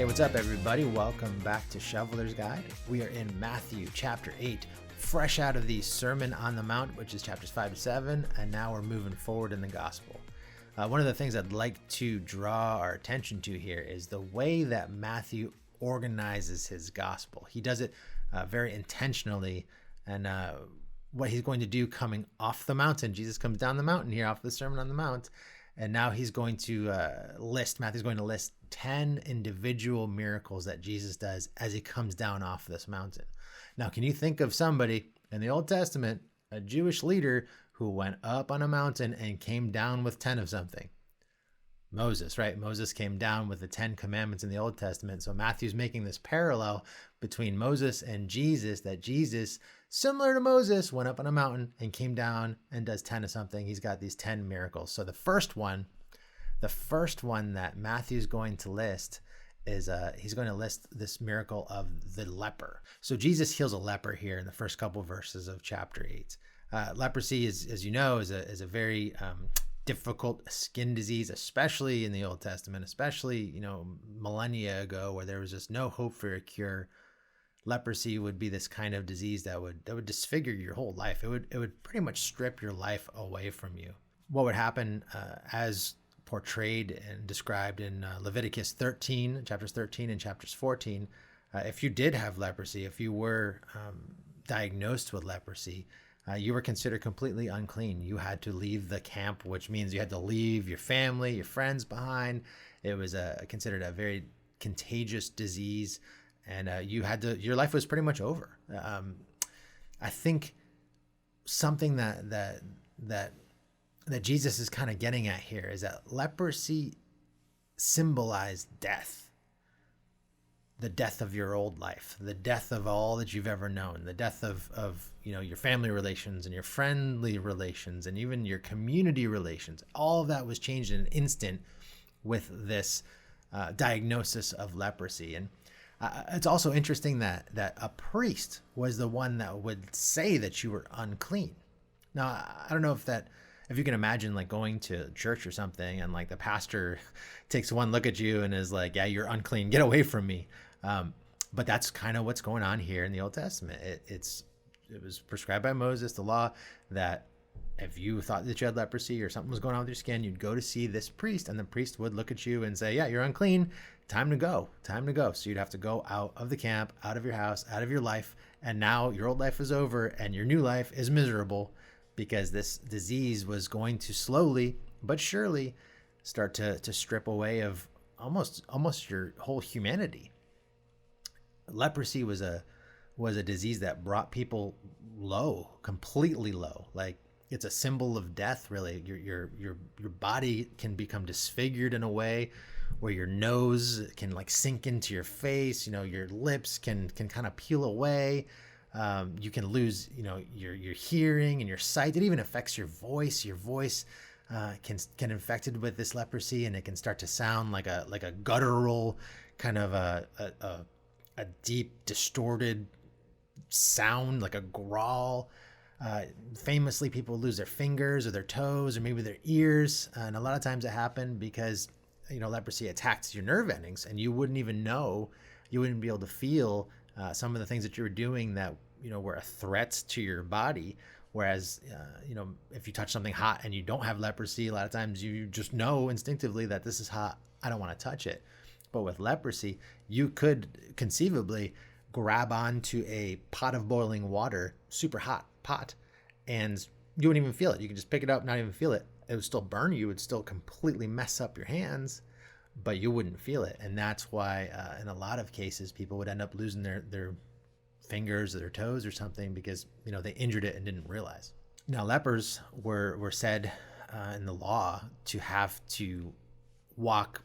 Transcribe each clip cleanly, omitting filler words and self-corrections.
Hey, what's up, everybody? Welcome back to Shoveler's Guide. We are in Matthew chapter 8, fresh out of the Sermon on the Mount, which is chapters 5 to 7, and now we're moving forward in the gospel. One of the things I'd like to draw our attention to here is the way that Matthew organizes his gospel. He does it very intentionally, and what he's going to do coming off the mountain. Jesus comes down the mountain here off the Sermon on the Mount, and now he's going to Matthew's going to list 10 individual miracles that Jesus does as he comes down off this mountain. Now, can you think of somebody in the Old Testament, a Jewish leader who went up on a mountain and came down with 10 of something? Moses, right? Moses came down with the 10 commandments in the Old Testament. So Matthew's making this parallel between Moses and Jesus, that Jesus, similar to Moses, went up on a mountain and came down and does 10 of something. He's got these 10 miracles. So the first one that Matthew's going to list is he's going to list this miracle of the leper. So Jesus heals a leper here in the first couple verses of chapter 8. Leprosy is, as you know, is a very difficult skin disease, especially in the Old Testament, especially, millennia ago, where there was just no hope for a cure. Leprosy would be this kind of disease that would disfigure your whole life. It would pretty much strip your life away from you. What would happen as portrayed and described in Leviticus 13, chapters 13 and chapters 14, if you did have leprosy, if you were diagnosed with leprosy, you were considered completely unclean. You had to leave the camp, which means you had to leave your family, your friends behind. It was considered a very contagious disease, and your life was pretty much over. I think something that Jesus is kind of getting at here is that leprosy symbolized death. The death of your old life, the death of all that you've ever known, the death of your family relations and your friendly relations and even your community relations. All of that was changed in an instant with this diagnosis of leprosy. And it's also interesting that a priest was the one that would say that you were unclean. Now, I don't know if you can imagine like going to church or something and like the pastor takes one look at you and is like, yeah, you're unclean, get away from me. But that's kind of what's going on here in the Old Testament. It was prescribed by Moses, the law, that if you thought that you had leprosy or something was going on with your skin, you'd go to see this priest, and the priest would look at you and say, yeah, you're unclean, time to go. So you'd have to go out of the camp, out of your house, out of your life, and now your old life is over and your new life is miserable, because this disease was going to slowly but surely start to strip away of almost your whole humanity. Leprosy was a disease that brought people low, completely low. Like, it's a symbol of death, really. Your body can become disfigured in a way where your nose can like sink into your face. Your lips can kind of peel away. You can lose, your hearing and your sight. It even affects your voice. Your voice can infected with this leprosy, and it can start to sound like a guttural kind of a deep, distorted sound, like a growl. Famously, people lose their fingers or their toes or maybe their ears, and a lot of times it happened because leprosy attacks your nerve endings, and you wouldn't even know. You wouldn't be able to feel some of the things that you were doing that were a threat to your body. Whereas if you touch something hot and you don't have leprosy, a lot of times you just know instinctively that this is hot, I don't want to touch it. But with leprosy, you could conceivably grab onto a pot of boiling water, super hot pot, and you wouldn't even feel it. You could just pick it up, not even feel it. It would still burn you. It would still completely mess up your hands, but you wouldn't feel it. And that's why in a lot of cases, people would end up losing their fingers or their toes or something because, they injured it and didn't realize. Now, lepers were said in the law to have to walk,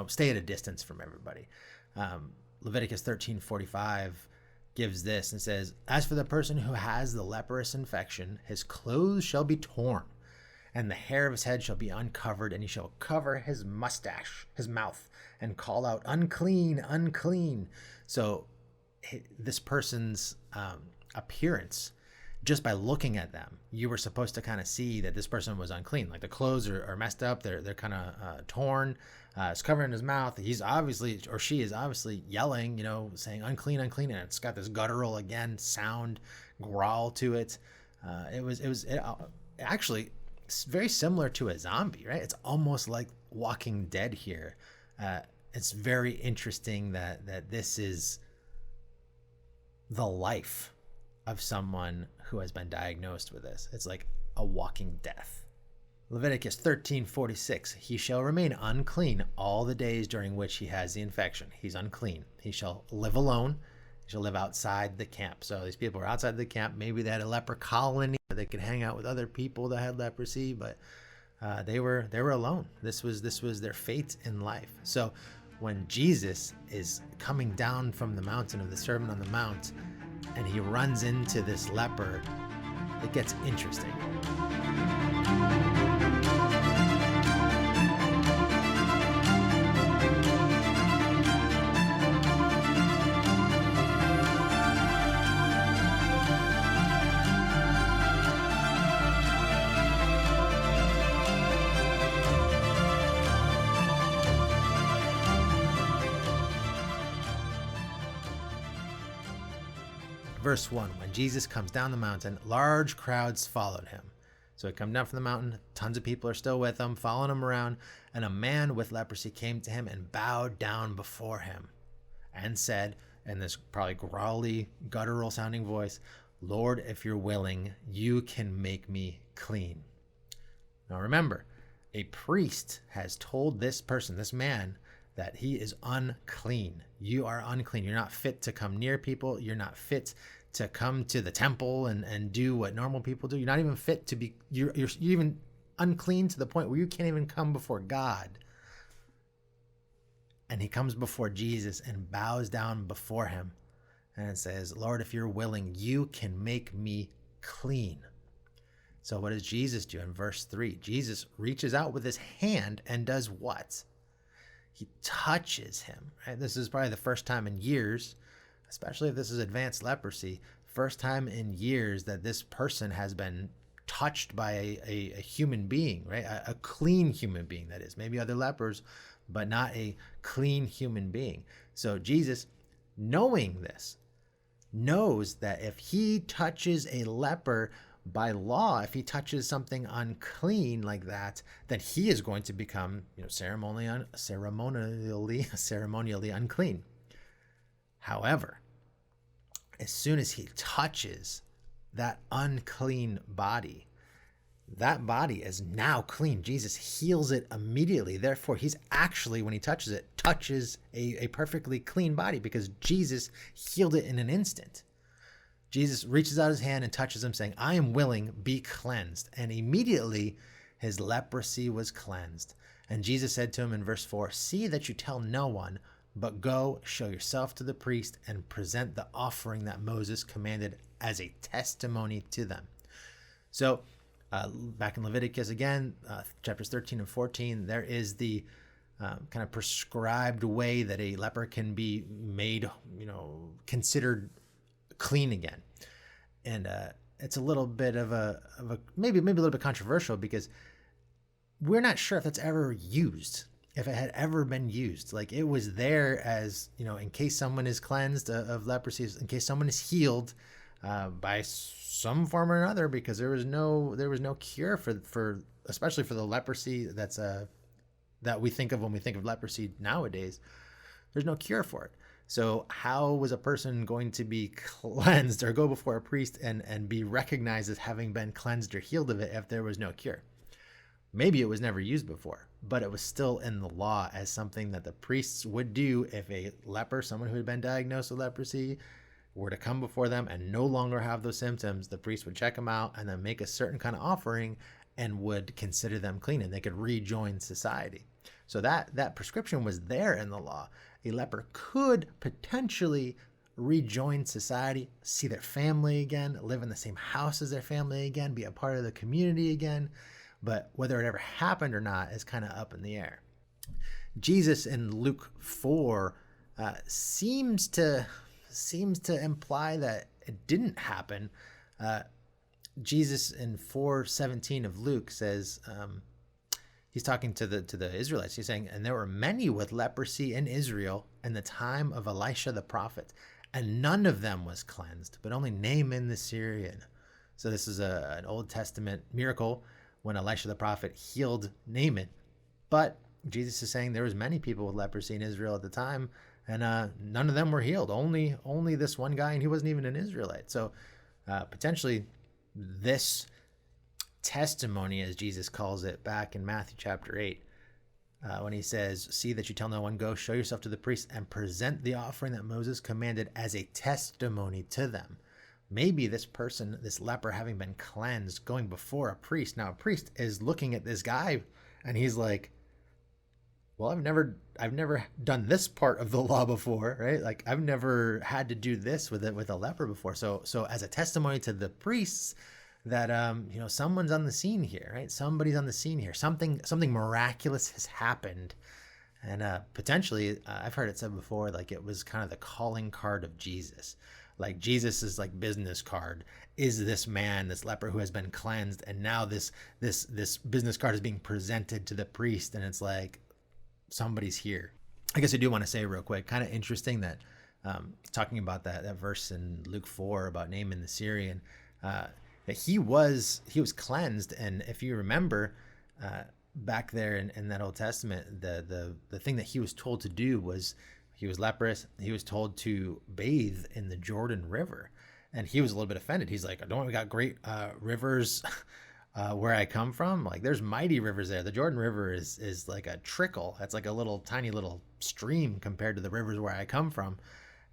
stay at a distance from everybody. Leviticus 13:45 gives this and says, as for the person who has the leprous infection, his clothes shall be torn, and the hair of his head shall be uncovered, and he shall cover his mustache, his mouth, and call out, unclean, unclean. So this person's appearance just by looking at them, you were supposed to kind of see that this person was unclean. Like the clothes are messed up. They're kind of torn. It's covered in his mouth. He's obviously, or she is obviously yelling, saying unclean, unclean. And it's got this guttural, again, sound, growl to it. Actually, it's very similar to a zombie, right? It's almost like Walking Dead here. It's very interesting that this is the life of someone who has been diagnosed with this. It's like a walking death. Leviticus 13:46, he shall remain unclean all the days during which he has the infection. He's unclean. He shall live alone. He shall live outside the camp. So these people are outside the camp. Maybe they had a leper colony. They could hang out with other people that had leprosy, but they were alone. This was their fate in life. So when Jesus is coming down from the mountain of the Sermon on the Mount, and he runs into this leper, it gets interesting. Verse 1, when Jesus comes down the mountain, large crowds followed him. So he comes down from the mountain, tons of people are still with him, following him around, and a man with leprosy came to him and bowed down before him and said, in this probably growly, guttural sounding voice, Lord, if you're willing, you can make me clean. Now remember, a priest has told this person, this man, that he is unclean. You are unclean. You're not fit to come near people. You're not fit to come to the temple and do what normal people do. You're not even fit to be, you're even unclean to the point where you can't even come before God. And he comes before Jesus and bows down before him and says, Lord, if you're willing, you can make me clean. So what does Jesus do in verse 3? Jesus reaches out with his hand and does what? He touches him, right? This is probably the first time in years, especially if this is advanced leprosy, first time in years that this person has been touched by a human being, right? A clean human being, that is. Maybe other lepers, but not a clean human being. So Jesus, knowing this, knows that if he touches a leper, by law, if he touches something unclean like that, then he is going to become, ceremonially unclean. However, as soon as he touches that unclean body, that body is now clean. Jesus heals it immediately. Therefore, he's actually, when he touches it, touches a perfectly clean body because Jesus healed it in an instant. Jesus reaches out his hand and touches him, saying, I am willing, be cleansed. And immediately his leprosy was cleansed. And Jesus said to him in verse 4, see that you tell no one, but go show yourself to the priest and present the offering that Moses commanded as a testimony to them. So back in Leviticus again, chapters 13 and 14, there is the kind of prescribed way that a leper can be made, considered clean again. And it's a little bit of a maybe a little bit controversial because we're not sure if that's ever used, if it had ever been used. Like it was there as, in case someone is cleansed of leprosy, in case someone is healed by some form or another, because there was no cure for especially for the leprosy that we think of when we think of leprosy nowadays. There's no cure for it. So how was a person going to be cleansed or go before a priest and be recognized as having been cleansed or healed of it if there was no cure? Maybe it was never used before, but it was still in the law as something that the priests would do if a leper, someone who had been diagnosed with leprosy, were to come before them and no longer have those symptoms. The priest would check them out and then make a certain kind of offering and would consider them clean, and they could rejoin society. So that prescription was there in the law. A leper could potentially rejoin society, see their family again, live in the same house as their family again, be a part of the community again. But whether it ever happened or not is kind of up in the air. Jesus in Luke 4 seems to imply that it didn't happen. Jesus in 4:17 of Luke says, he's talking to the Israelites. He's saying, and there were many with leprosy in Israel in the time of Elisha the prophet, and none of them was cleansed, but only Naaman the Syrian. So this is an Old Testament miracle when Elisha the prophet healed Naaman. But Jesus is saying there was many people with leprosy in Israel at the time, and none of them were healed. Only this one guy, and he wasn't even an Israelite. So potentially this testimony, as Jesus calls it back in Matthew chapter 8, when he says, see that you tell no one, go show yourself to the priest and present the offering that Moses commanded as a testimony to them. Maybe this person, this leper, having been cleansed, going before a priest. Now a priest is looking at this guy and he's like, well, I've never done this part of the law before, right? Like I've never had to do this with a leper before. So as a testimony to the priests that, someone's on the scene here, right? Somebody's on the scene here. Something miraculous has happened. And potentially, I've heard it said before, like it was kind of the calling card of Jesus. Like Jesus's like business card is this man, this leper who has been cleansed, and now this business card is being presented to the priest, and it's like somebody's here. I guess I do want to say real quick, kind of interesting that talking about that verse in Luke 4 about Naaman the Syrian, that he was cleansed, and if you remember. Back there in that Old Testament, the thing that he was told to do was, he was leprous. He was told to bathe in the Jordan River, and he was a little bit offended. He's like, "Don't we got great rivers where I come from? Like, there's mighty rivers there. The Jordan River is like a trickle. That's like a little tiny little stream compared to the rivers where I come from."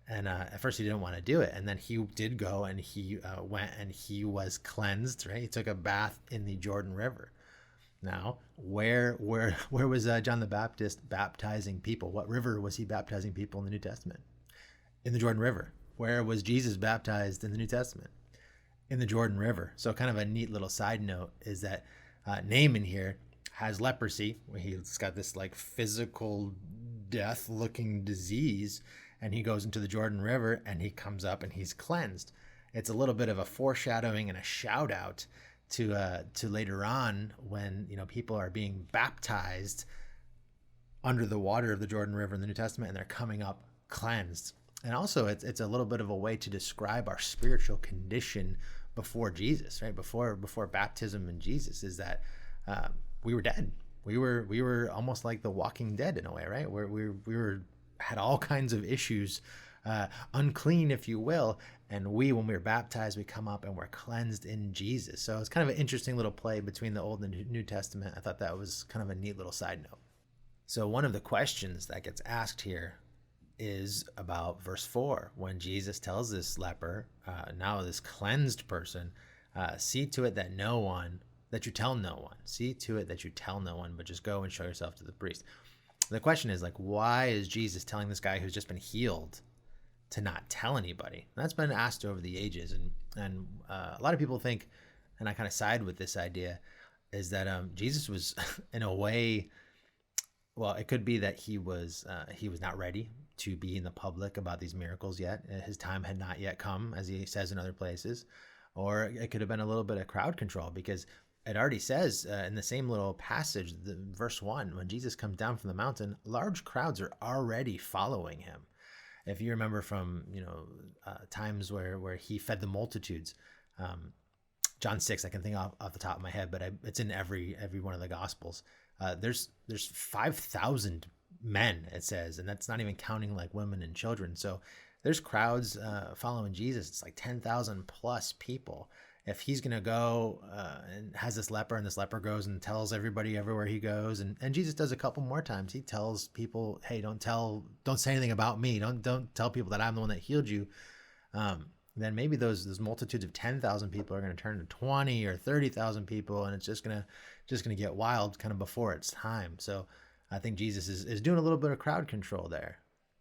And at first he didn't want to do it, and then he did go, and he went, and he was cleansed. Right, he took a bath in the Jordan River. Now, where was John the Baptist baptizing people? What river was he baptizing people in the New Testament? In the Jordan River. Where was Jesus baptized in the New Testament? In the Jordan River. So kind of a neat little side note is that Naaman here has leprosy. He's got this like physical death-looking disease, and he goes into the Jordan River, and he comes up, and he's cleansed. It's a little bit of a foreshadowing and a shout-out to later on when people are being baptized under the water of the Jordan River in the New Testament, and they're coming up cleansed. And also it's a little bit of a way to describe our spiritual condition before Jesus, right? Before baptism in Jesus, is that we were dead. We were almost like the Walking Dead in a way, right? Where we had all kinds of issues, unclean, if you will. And when we were baptized, we come up and we're cleansed in Jesus. So it's kind of an interesting little play between the Old and New Testament. I thought that was kind of a neat little side note. So one of the questions that gets asked here is about verse 4, when Jesus tells this leper, now this cleansed person, see to it that you tell no one. See to it that you tell no one, but just go and show yourself to the priest. The question is, like, why is Jesus telling this guy who's just been healed to not tell anybody? That's been asked over the ages, and a lot of people think, and I kind of side with this idea, is that Jesus was in a way, well, it could be that he was not ready to be in the public about these miracles yet. His time had not yet come, as he says in other places, or it could have been a little bit of crowd control, because it already says in the same little passage, verse 1, when Jesus comes down from the mountain, large crowds are already following him. If you remember from times where he fed the multitudes, John 6, I can think off the top of my head, but it's in every one of the Gospels. There's 5,000 men, it says, and that's not even counting like women and children. So there's crowds following Jesus. It's like 10,000 plus people. If he's going to go and has this leper, and this leper goes and tells everybody everywhere he goes, and Jesus does a couple more times. He tells people, hey, don't say anything about me. Don't tell people that I'm the one that healed you. Then maybe those multitudes of 10,000 people are going to turn to 20 or 30,000 people, and it's just going to get wild kind of before it's time. So I think Jesus is doing a little bit of crowd control there.